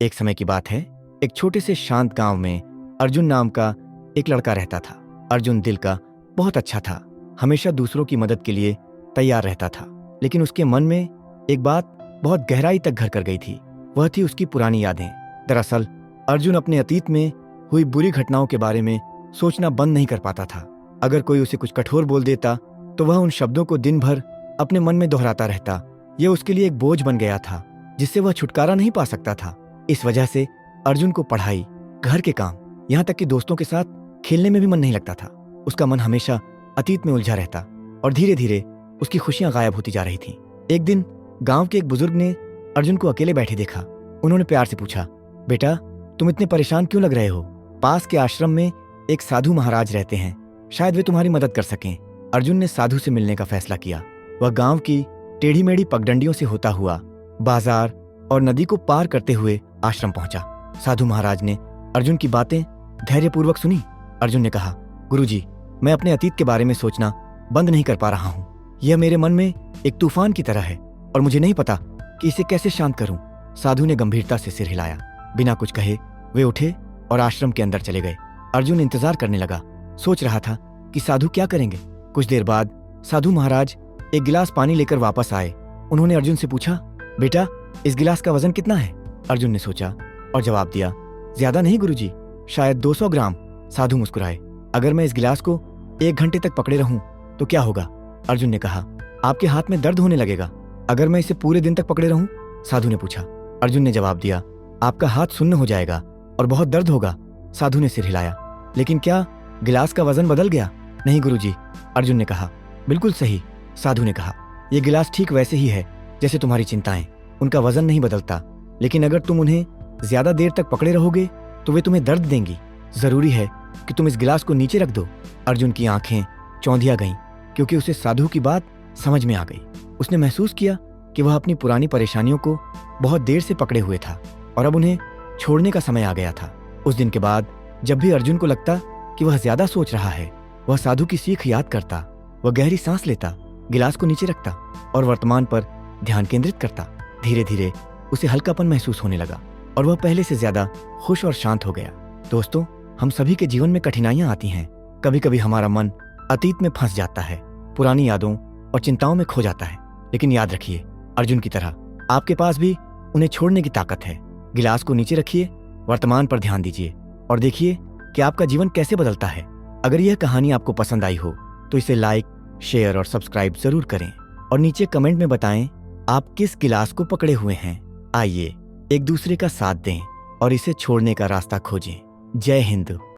एक समय की बात है, एक छोटे से शांत गांव में अर्जुन नाम का एक लड़का रहता था। अर्जुन दिल का बहुत अच्छा था, हमेशा दूसरों की मदद के लिए तैयार रहता था। लेकिन उसके मन में एक बात बहुत गहराई तक घर कर गई थी। वह थी उसकी पुरानी यादें। दरअसल अर्जुन अपने अतीत में हुई बुरी घटनाओं के बारे में सोचना बंद नहीं कर पाता था। अगर कोई उसे कुछ कठोर बोल देता तो वह उन शब्दों को दिन भर अपने मन में दोहराता रहता। यह उसके लिए एक बोझ बन गया था जिससे वह छुटकारा नहीं पा सकता था। इस वजह से अर्जुन को पढ़ाई, घर के काम, यहाँ तक कि दोस्तों के साथ खेलने में भी मन नहीं लगता था। उसका मन हमेशा अतीत में उलझा रहता और धीरे धीरे उसकी खुशियां गायब होती जा रही थीं। एक दिन गांव के एक बुजुर्ग ने अर्जुन को अकेले बैठे देखा। उन्होंने प्यार से पूछा, बेटा तुम इतने परेशान क्यों लग रहे हो? पास के आश्रम में एक साधु महाराज रहते हैं, शायद वे तुम्हारी मदद कर सकें। अर्जुन ने साधु से मिलने का फैसला किया। वह गांव की टेढ़ी मेढ़ी पगडंडियों से होता हुआ बाजार और नदी को पार करते हुए आश्रम पहुंचा। साधु महाराज ने अर्जुन की बातें धैर्यपूर्वक सुनी। अर्जुन ने कहा, गुरुजी, मैं अपने अतीत के बारे में सोचना बंद नहीं कर पा रहा हूं। यह मेरे मन में एक तूफान की तरह है और मुझे नहीं पता कि इसे कैसे शांत करूं। साधु ने गंभीरता से सिर हिलाया। बिना कुछ कहे वे उठे और आश्रम के अंदर चले गए। अर्जुन इंतजार करने लगा, सोच रहा था कि साधु क्या करेंगे। कुछ देर बाद साधु महाराज एक गिलास पानी लेकर वापस आए। उन्होंने अर्जुन से पूछा, बेटा इस गिलास का वजन कितना है? अर्जुन ने सोचा और जवाब दिया, ज्यादा नहीं गुरुजी, शायद 200 ग्राम। साधु मुस्कुराए। अगर मैं इस गिलास को 1 घंटे तक पकड़े रहूं तो क्या होगा? अर्जुन ने कहा, आपके हाथ में दर्द होने लगेगा। अगर मैं इसे पूरे दिन तक पकड़े रहूं? साधु ने पूछा। अर्जुन ने जवाब दिया, आपका हाथ सुन्न हो जाएगा और बहुत दर्द होगा। साधु ने सिर हिलाया। लेकिन क्या गिलास का वजन बदल गया? नहीं गुरुजी, अर्जुन ने कहा। बिल्कुल सही, साधु ने कहा। यह गिलास ठीक वैसे ही है जैसे तुम्हारी चिंताएं, उनका वजन नहीं बदलता। लेकिन अगर तुम उन्हें ज्यादा देर तक पकड़े रहोगे तो वे तुम्हें दर्द देंगी। जरूरी है कि तुम इस गिलास को नीचे रख दो। अर्जुन की आंखें चौंधिया गईं क्योंकि उसे साधु की बात समझ में आ गई। उसने महसूस किया कि वह अपनी पुरानी परेशानियों को बहुत देर से पकड़े हुए था और अब उन्हें छोड़ने का समय आ गया था। उस दिन के बाद जब भी अर्जुन को लगता कि वह ज्यादा सोच रहा है, वह साधु की सीख याद करता। वह गहरी सांस लेता, गिलास को नीचे रखता और वर्तमान पर ध्यान केंद्रित करता। धीरे धीरे उसे हल्कापन महसूस होने लगा और वह पहले से ज्यादा खुश और शांत हो गया। दोस्तों, हम सभी के जीवन में कठिनाइयां आती हैं। कभी कभी हमारा मन अतीत में फंस जाता है, पुरानी यादों और चिंताओं में खो जाता है। लेकिन याद रखिए, अर्जुन की तरह आपके पास भी उन्हें छोड़ने की ताकत है। गिलास को नीचे रखिए, वर्तमान पर ध्यान दीजिए और देखिए कि आपका जीवन कैसे बदलता है। अगर यह कहानी आपको पसंद आई हो तो इसे लाइक, शेयर और सब्सक्राइब जरूर करें और नीचे कमेंट में बताएं आप किस गिलास को पकड़े हुए हैं। आइए एक दूसरे का साथ दें और इसे छोड़ने का रास्ता खोजें। जय हिंद।